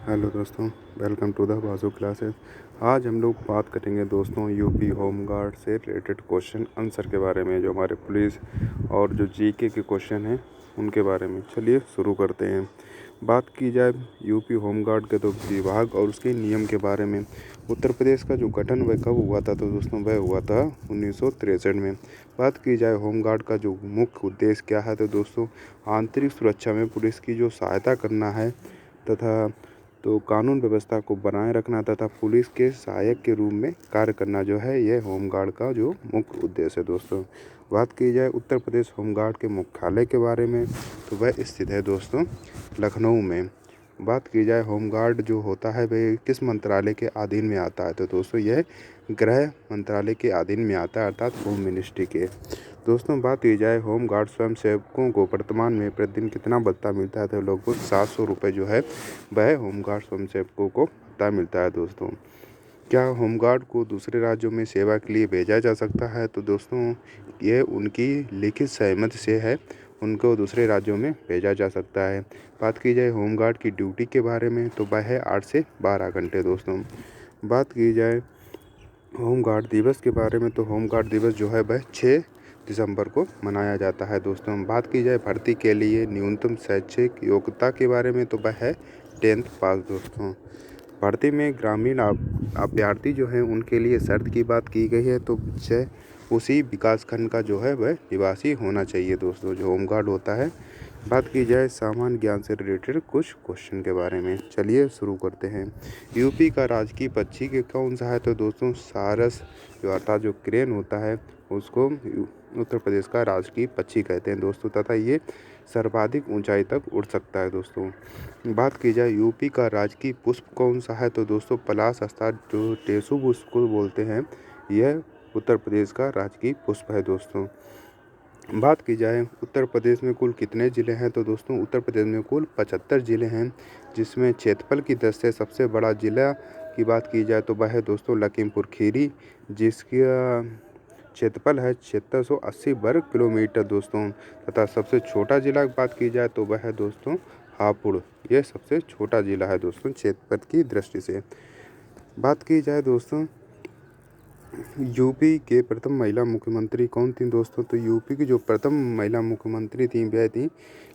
Hello दोस्तों, welcome to the बाजू classes. आज हम लोग बात करेंगे दोस्तों यूपी होम गार्ड से रिलेटेड क्वेश्चन आंसर के बारे में, जो हमारे पुलिस और जो जीके के क्वेश्चन हैं उनके बारे में। चलिए शुरू करते हैं। बात की जाए यूपी होम गार्ड के तो विभाग और उसके नियम के बारे में। उत्तर प्रदेश का जो गठन वह कब हुआ था तो दोस्तों वह हुआ था 1963 में। बात की जाए होम गार्ड का जो मुख्य उद्देश्य क्या है तो दोस्तों आंतरिक सुरक्षा में पुलिस की जो सहायता करना है तथा तो कानून व्यवस्था को बनाए रखना तथा पुलिस के सहायक के रूप में कार्य करना जो है यह होमगार्ड का जो मुख्य उद्देश्य है दोस्तों। बात की जाए उत्तर प्रदेश होमगार्ड के मुख्यालय के बारे में तो वह स्थित है दोस्तों लखनऊ में। बात की जाए होमगार्ड जो होता है वह किस मंत्रालय के अधीन में आता है तो दोस्तों यह गृह मंत्रालय के अधीन में आता है, अर्थात होम मिनिस्ट्री के। दोस्तों बात की जाए होम गार्ड स्वयं सेवकों को वर्तमान में प्रतिदिन कितना भत्ता मिलता है तो लगभग 700 रुपये जो है वह होम गार्ड स्वयं सेवकों को भत्ता मिलता है दोस्तों। क्या होम गार्ड को दूसरे राज्यों में सेवा के लिए भेजा जा सकता है तो दोस्तों ये उनकी लिखित सहमति से है, उनको दूसरे राज्यों में भेजा जा सकता है। बात की जाए होम गार्ड की ड्यूटी के बारे में तो वह है 8 से 12 घंटे दोस्तों। बात की जाए होम गार्ड दिवस के बारे में तो होम गार्ड दिवस जो है वह 6 दिसंबर को मनाया जाता है दोस्तों। बात की जाए भर्ती के लिए न्यूनतम शैक्षिक योग्यता के बारे में तो वह है 10th पास दोस्तों। भर्ती में ग्रामीण अभ्यर्थी जो हैं उनके लिए शर्त की बात की गई है तो चाहे उसी विकासखंड का जो है वह निवासी होना चाहिए दोस्तों, जो होम गार्ड होता है। बात की जाए सामान्य ज्ञान से रिलेटेड कुछ क्वेश्चन के बारे में, चलिए शुरू करते हैं। यूपी का राजकीय पक्षी के कौन सा है तो दोस्तों सारस, जो अर्थात जो क्रेन होता है उसको उत्तर प्रदेश का राजकीय पक्षी कहते हैं दोस्तों, तथा ये सर्वाधिक ऊंचाई तक उड़ सकता है दोस्तों। बात की जाए यूपी का राजकीय पुष्प कौन सा है तो दोस्तों पलाश हस्ता, जो टेसु पुष्प को बोलते हैं, यह उत्तर प्रदेश का राजकीय पुष्प है दोस्तों। बात की जाए उत्तर प्रदेश में कुल कितने ज़िले हैं तो दोस्तों उत्तर प्रदेश में कुल 75 ज़िले हैं, जिसमें क्षेत्रफल की दृष्टि से सबसे बड़ा ज़िला की बात की जाए तो वह है दोस्तों लखीमपुर खीरी, जिसका क्षेत्रफल है 7680 वर्ग किलोमीटर दोस्तों। तथा सबसे छोटा ज़िला की बात की जाए तो वह है दोस्तों हापुड़, यह सबसे छोटा ज़िला है दोस्तों क्षेत्रफल की दृष्टि से। बात की जाए दोस्तों यूपी के प्रथम महिला मुख्यमंत्री कौन थी दोस्तों तो यूपी की जो प्रथम महिला मुख्यमंत्री थी वह थी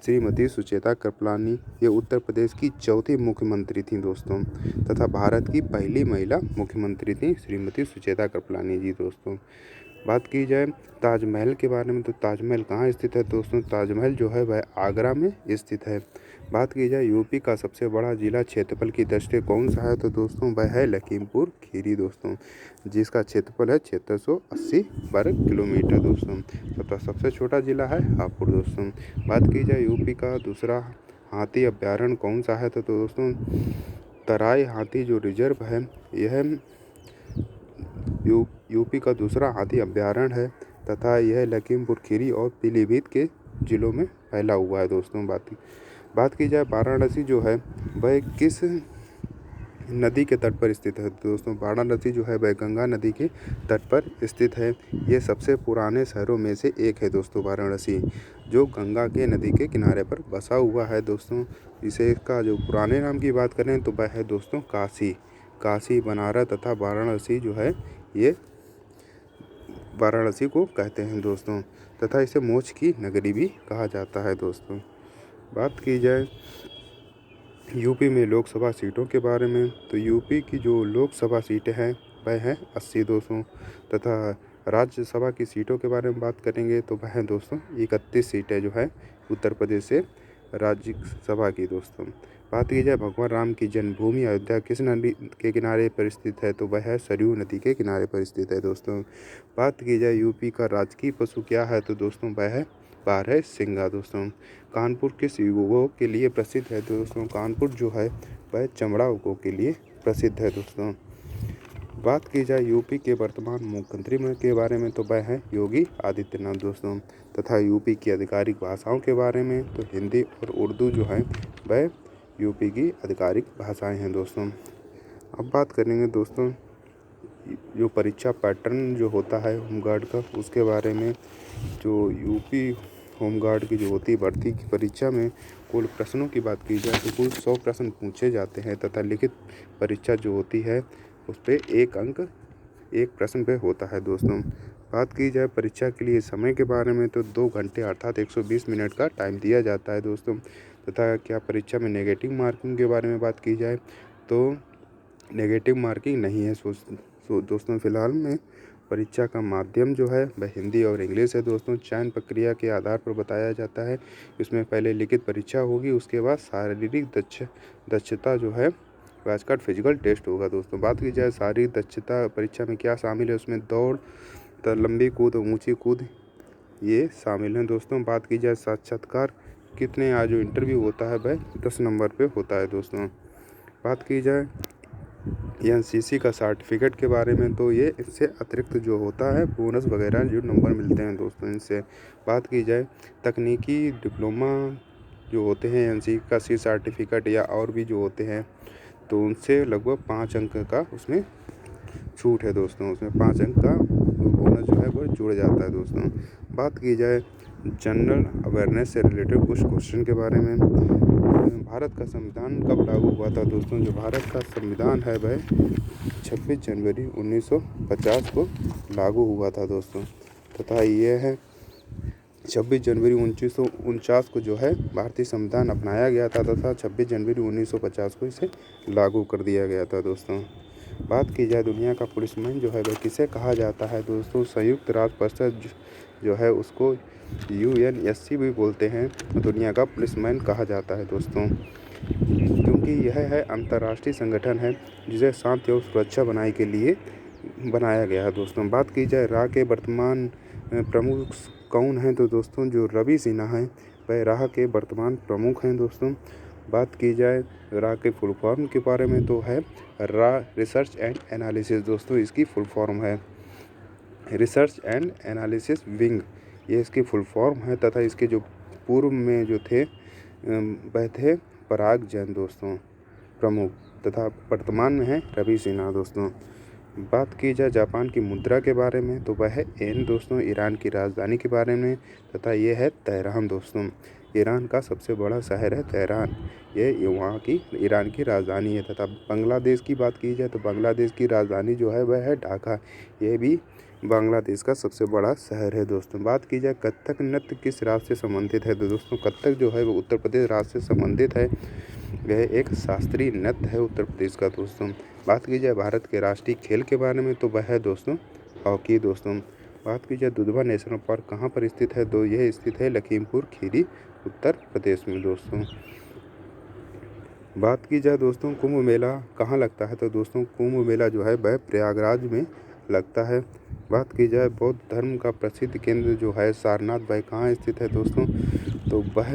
श्रीमती सुचेता कृपलानी। ये उत्तर प्रदेश की चौथी मुख्यमंत्री थी दोस्तों, तथा भारत की पहली महिला मुख्यमंत्री थी श्रीमती सुचेता कृपलानी जी दोस्तों। बात की जाए ताजमहल के बारे में तो ताजमहल कहाँ स्थित है दोस्तों, ताजमहल जो है वह आगरा में स्थित है। बात की जाए यूपी का सबसे बड़ा जिला क्षेत्रफल की दृष्टि से कौन सा है तो दोस्तों वह है लखीमपुर खीरी दोस्तों, जिसका क्षेत्रफल है 7680 वर्ग किलोमीटर दोस्तों। तथा सबसे छोटा जिला है हापुड़ दोस्तों। बात की जाए यूपी का दूसरा हाथी अभ्यारण्य कौन सा है तो दोस्तों तराई हाथी जो रिजर्व है यह यूपी का दूसरा हाथी अभ्यारण्य है, तथा यह लखीमपुर खीरी और पीलीभीत के जिलों में फैला हुआ है दोस्तों। बात की जाए वाराणसी जो है वह किस नदी के तट पर स्थित है दोस्तों, वाराणसी जो है वह गंगा नदी के तट पर स्थित है। ये सबसे पुराने शहरों में से एक है दोस्तों वाराणसी, जो गंगा के नदी के किनारे पर बसा हुआ है दोस्तों। इसे इसका जो पुराने नाम की बात करें तो वह है दोस्तों काशी बनारस तथा वाराणसी जो है ये वाराणसी को कहते हैं दोस्तों, तथा इसे मोक्ष की नगरी भी कहा जाता है दोस्तों। बात की जाए यूपी में लोकसभा सीटों के बारे में तो यूपी की जो लोकसभा सीटें हैं वह हैं 80 दोस्तों, तथा राज्यसभा की सीटों के बारे में बात करेंगे तो वह है दोस्तों 31 सीटें जो है उत्तर प्रदेश से राज्यसभा की दोस्तों। बात की जाए भगवान राम की जन्मभूमि अयोध्या किस नदी के किनारे पर स्थित है तो वह है सरयू नदी के किनारे पर स्थित है दोस्तों। बात की जाए यूपी का राजकीय पशु क्या है तो दोस्तों वह है बारहसिंगा दोस्तों। कानपुर किस उद्योग के लिए प्रसिद्ध है तो दोस्तों कानपुर जो है वह चमड़ा उद्योग के लिए प्रसिद्ध है दोस्तों। बात की जाए यूपी के वर्तमान मुख्यमंत्री के बारे में तो वह है योगी आदित्यनाथ दोस्तों, तथा यूपी की आधिकारिक भाषाओं के बारे में तो हिंदी और उर्दू जो है वह यूपी की आधिकारिक भाषाएं हैं दोस्तों। अब बात करेंगे दोस्तों जो परीक्षा पैटर्न जो होता है होमगार्ड का उसके बारे में। जो यूपी होमगार्ड की जो होती है भर्ती की परीक्षा में कुल प्रश्नों की बात की जाए तो कुल 100 प्रश्न पूछे जाते हैं तथा लिखित परीक्षा जो होती है उस पे 1 अंक 1 प्रश्न पे होता है दोस्तों। बात की जाए परीक्षा के लिए समय के बारे में तो 2 घंटे अर्थात 120 मिनट का टाइम दिया जाता है दोस्तों। तथा क्या परीक्षा में नेगेटिव मार्किंग के बारे में बात की जाए तो नेगेटिव मार्किंग नहीं है दोस्तों। फ़िलहाल में परीक्षा का माध्यम जो है वह हिंदी और इंग्लिश है दोस्तों। चयन प्रक्रिया के आधार पर बताया जाता है। इसमें पहले लिखित परीक्षा होगी, उसके बाद शारीरिक दक्षता जो है आज का फिजिकल टेस्ट होगा दोस्तों। बात की जाए शारीरिक दक्षता परीक्षा में क्या शामिल है, उसमें दौड़, लंबी कूद, ऊंची कूद ये शामिल हैं दोस्तों। बात की जाए साक्षात्कार कितने आज जो इंटरव्यू होता है वह 10 नंबर पे होता है दोस्तों। बात की जाए एनसीसी का सर्टिफिकेट के बारे में तो ये इससे अतिरिक्त जो होता है बोनस वगैरह जो नंबर मिलते हैं दोस्तों इनसे। बात की जाए तकनीकी डिप्लोमा जो होते हैं एनसीसी का सी सर्टिफिकेट या और भी जो होते हैं तो उनसे लगभग 5 अंक का उसमें छूट है दोस्तों। उसमें 5 अंक का बोनस जो है वो जुड़ जाता है दोस्तों। बात की जाए जनरल अवेयरनेस से रिलेटेड कुछ क्वेश्चन के बारे में। भारत का संविधान कब लागू हुआ था दोस्तों? जो भारत का संविधान है वह 26 जनवरी 1950 को लागू हुआ था दोस्तों। तथा ये है 26 जनवरी 1949 को जो है भारतीय संविधान अपनाया गया था तथा 26 जनवरी 1950 को इसे लागू कर दिया गया था दोस्तों। बात की जाए दुनिया का पुलिसमैन जो है वह किसे कहा जाता है दोस्तों? संयुक्त राष्ट्र परिषद जो है उसको UNSC भी बोलते हैं, दुनिया का पुलिसमैन कहा जाता है दोस्तों। क्योंकि यह है अंतर्राष्ट्रीय संगठन है जिसे शांति और सुरक्षा बनाए के लिए बनाया गया है दोस्तों। बात की जाए राह के वर्तमान प्रमुख कौन हैं तो दोस्तों जो रवि सिन्हा हैं वह राह के वर्तमान प्रमुख हैं दोस्तों। बात की जाए राह के फुल फॉर्म के बारे में तो है राह रिसर्च एंड एनालिसिस दोस्तों, इसकी फुल फॉर्म है रिसर्च एंड एनालिसिस विंग, ये इसकी फुल फॉर्म है। तथा इसके जो पूर्व में जो थे वह थे पराग जैन दोस्तों प्रमुख, तथा वर्तमान में है रवि सिन्हा दोस्तों। बात की जाए जापान की मुद्रा के बारे में तो वह है येन दोस्तों। ईरान की राजधानी के बारे में तथा ये है तेहरान दोस्तों। ईरान का सबसे बड़ा शहर है तेहरान, ये वहाँ की ईरान की राजधानी है। तथा बांग्लादेश की बात की जाए तो बांग्लादेश की राजधानी जो है वह है ढाका, ये भी बांग्लादेश का सबसे बड़ा शहर है दोस्तों। बात की जाए कथक नृत्य किस राज्य से संबंधित है तो दोस्तों कथक जो है वो उत्तर प्रदेश राज्य से संबंधित है। यह एक शास्त्रीय नृत्य है उत्तर प्रदेश का दोस्तों। बात की जाए भारत के राष्ट्रीय खेल के बारे में तो वह है दोस्तों हॉकी दोस्तों। बात की जाए दुधवा नेशनल पार्क कहाँ पर स्थित है तो यह स्थित है लखीमपुर खीरी उत्तर प्रदेश में दोस्तों। बात की जाए दोस्तों कुंभ मेला कहाँ लगता है तो दोस्तों कुंभ मेला जो है वह प्रयागराज में लगता है। बात की जाए बौद्ध धर्म का प्रसिद्ध केंद्र जो है सारनाथ वह कहाँ स्थित है दोस्तों तो वह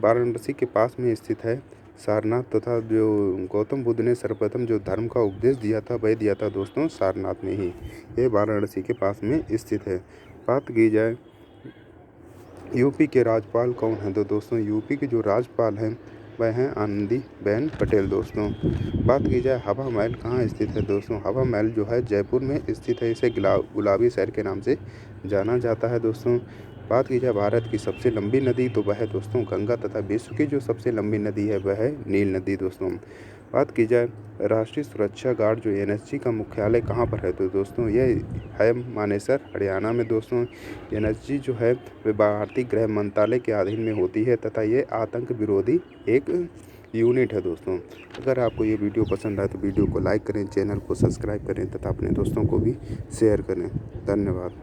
वाराणसी के पास में स्थित है सारनाथ। तथा जो गौतम बुद्ध ने सर्वप्रथम जो धर्म का उपदेश दिया था वह दिया था दोस्तों सारनाथ में ही, ये वाराणसी के पास में स्थित है। बात की जाए यूपी के राज्यपाल कौन हैं तो दोस्तों यूपी के जो राज्यपाल हैं वह हैं आनंदीबेन पटेल दोस्तों। बात की जाए हवा महल कहाँ स्थित है दोस्तों? हवा महल जो है जयपुर में स्थित है, इसे गुलाबी शहर के नाम से जाना जाता है दोस्तों। बात की जाए भारत की सबसे लंबी नदी तो वह है दोस्तों गंगा, तथा विश्व की जो सबसे लंबी नदी है वह है नील नदी दोस्तों। बात की जाए राष्ट्रीय सुरक्षा गार्ड जो NSG का मुख्यालय कहाँ पर है तो दोस्तों यह है मानेसर हरियाणा में दोस्तों। NSG जो है वह भारतीय गृह मंत्रालय के अधीन में होती है तथा ये आतंक विरोधी एक यूनिट है दोस्तों। अगर आपको ये वीडियो पसंद आए तो वीडियो को लाइक करें, चैनल को सब्सक्राइब करें तथा अपने दोस्तों को भी शेयर करें। धन्यवाद।